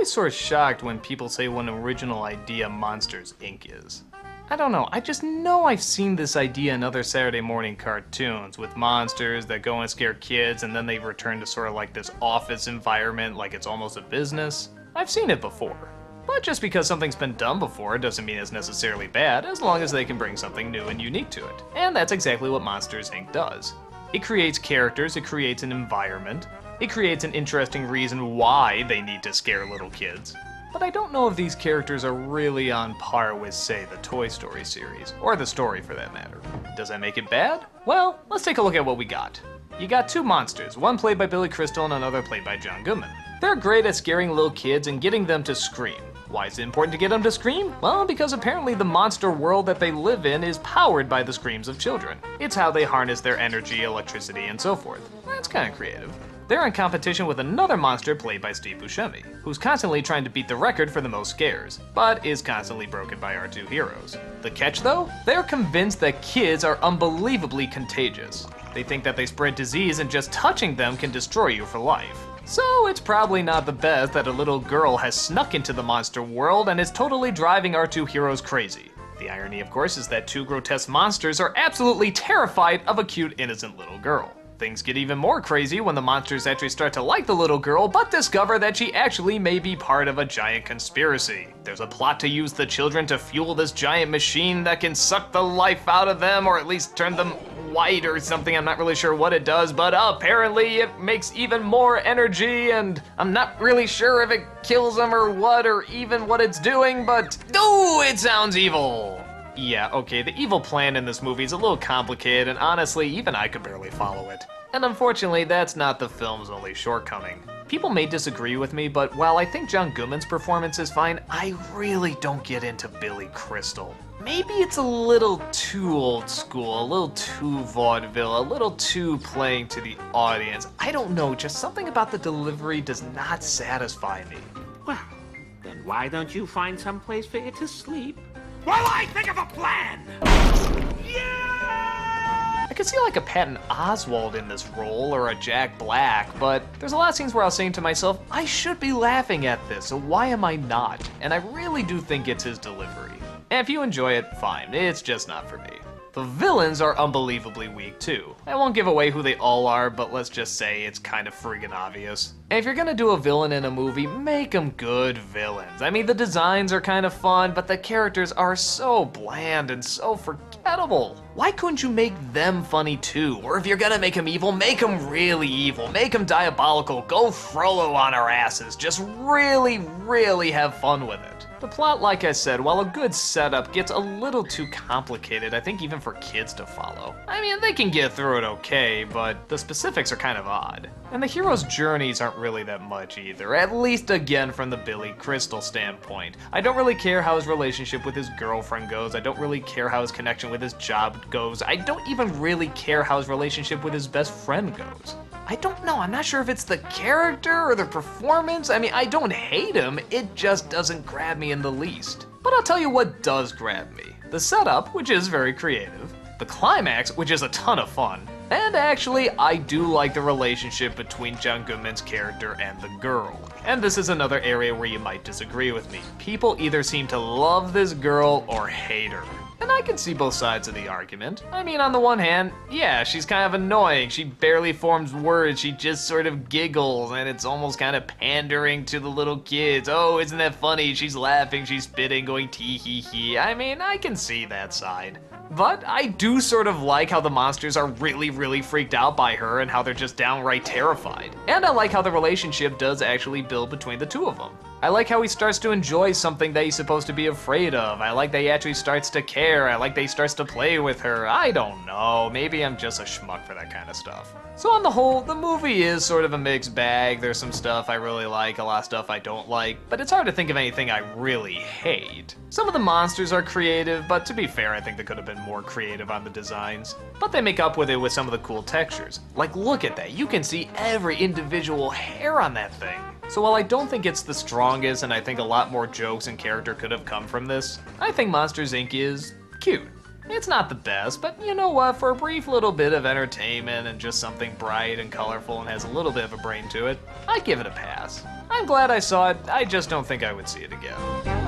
always sort of shocked when people say what an original idea Monsters, Inc. is. I don't know, I just know I've seen this idea in other Saturday morning cartoons with monsters that go and scare kids and then they return to sort of like this office environment like it's almost a business. I've seen it before. But just because something's been done before doesn't mean it's necessarily bad, as long as they can bring something new and unique to it. And that's exactly what Monsters, Inc. does. It creates characters, it creates an environment, it creates an interesting reason why they need to scare little kids. But I don't know if these characters are really on par with, say, the Toy Story series, or the story for that matter. Does that make it bad? Well, let's take a look at what we got. You got two monsters, one played by Billy Crystal and another played by John Goodman. They're great at scaring little kids and getting them to scream. Why is it important to get them to scream? Well, because apparently the monster world that they live in is powered by the screams of children. It's how they harness their energy, electricity, and so forth. That's kind of creative. They're in competition with another monster played by Steve Buscemi, who's constantly trying to beat the record for the most scares, but is constantly broken by our two heroes. The catch though? They're convinced that kids are unbelievably contagious. They think that they spread disease and just touching them can destroy you for life. So it's probably not the best that a little girl has snuck into the monster world and is totally driving our two heroes crazy. The irony, of course, is that two grotesque monsters are absolutely terrified of a cute, innocent little girl. Things get even more crazy when the monsters actually start to like the little girl, but discover that she actually may be part of a giant conspiracy. There's a plot to use the children to fuel this giant machine that can suck the life out of them, or at least turn them white or something. I'm not really sure what it does, but apparently it makes even more energy, and I'm not really sure if it kills them or what, or even what it's doing, but ooh, it sounds evil. Yeah, okay, the evil plan in this movie is a little complicated, and honestly, even I could barely follow it. And unfortunately, that's not the film's only shortcoming. People may disagree with me, but while I think John Goodman's performance is fine, I really don't get into Billy Crystal. Maybe it's a little too old school, a little too vaudeville, a little too playing to the audience. I don't know, just something about the delivery does not satisfy me. Well, then why don't you find some place for it to sleep? While I think of a plan! Yeah! I could see like a Patton Oswalt in this role, or a Jack Black, but there's a lot of scenes where I was saying to myself, I should be laughing at this, so why am I not? And I really do think it's his delivery. And if you enjoy it, fine, it's just not for me. The villains are unbelievably weak too. I won't give away who they all are, but let's just say it's kind of friggin' obvious. And if you're gonna do a villain in a movie, make them good villains. I mean, the designs are kind of fun, but the characters are so bland and so forgettable. Why couldn't you make them funny too? Or if you're gonna make them evil, make them really evil. Make them diabolical. Go Frollo on our asses. Just really, really have fun with it. The plot, like I said, while a good setup, gets a little too complicated, I think even for kids to follow. I mean, they can get through it okay, but the specifics are kind of odd. And the hero's journeys aren't really that much either, at least again from the Billy Crystal standpoint. I don't really care how his relationship with his girlfriend goes, I don't really care how his connection with his job goes, I don't even really care how his relationship with his best friend goes. I don't know, I'm not sure if it's the character or the performance. I mean, I don't hate him, it just doesn't grab me in the least. But I'll tell you what does grab me. The setup, which is very creative, the climax, which is a ton of fun, and actually, I do like the relationship between John Goodman's character and the girl. And this is another area where you might disagree with me. People either seem to love this girl or hate her. And I can see both sides of the argument. I mean, on the one hand, yeah, she's kind of annoying. She barely forms words. She just sort of giggles, and it's almost kind of pandering to the little kids. Oh, isn't that funny? She's laughing, she's spitting, going tee hee hee. I mean, I can see that side. But I do sort of like how the monsters are really, really freaked out by her and how they're just downright terrified. And I like how the relationship does actually build between the two of them. I like how he starts to enjoy something that he's supposed to be afraid of. I like that he actually starts to care. I like that he starts to play with her. I don't know, maybe I'm just a schmuck for that kind of stuff. So on the whole, the movie is sort of a mixed bag. There's some stuff I really like, a lot of stuff I don't like, but it's hard to think of anything I really hate. Some of the monsters are creative, but to be fair, I think they could have been more creative on the designs. But they make up with it with some of the cool textures. Like, look at that, you can see every individual hair on that thing. So while I don't think it's the strongest, and I think a lot more jokes and character could have come from this, I think Monsters, Inc. is cute. It's not the best, but you know what? For a brief little bit of entertainment and just something bright and colorful and has a little bit of a brain to it, I'd give it a pass. I'm glad I saw it, I just don't think I would see it again.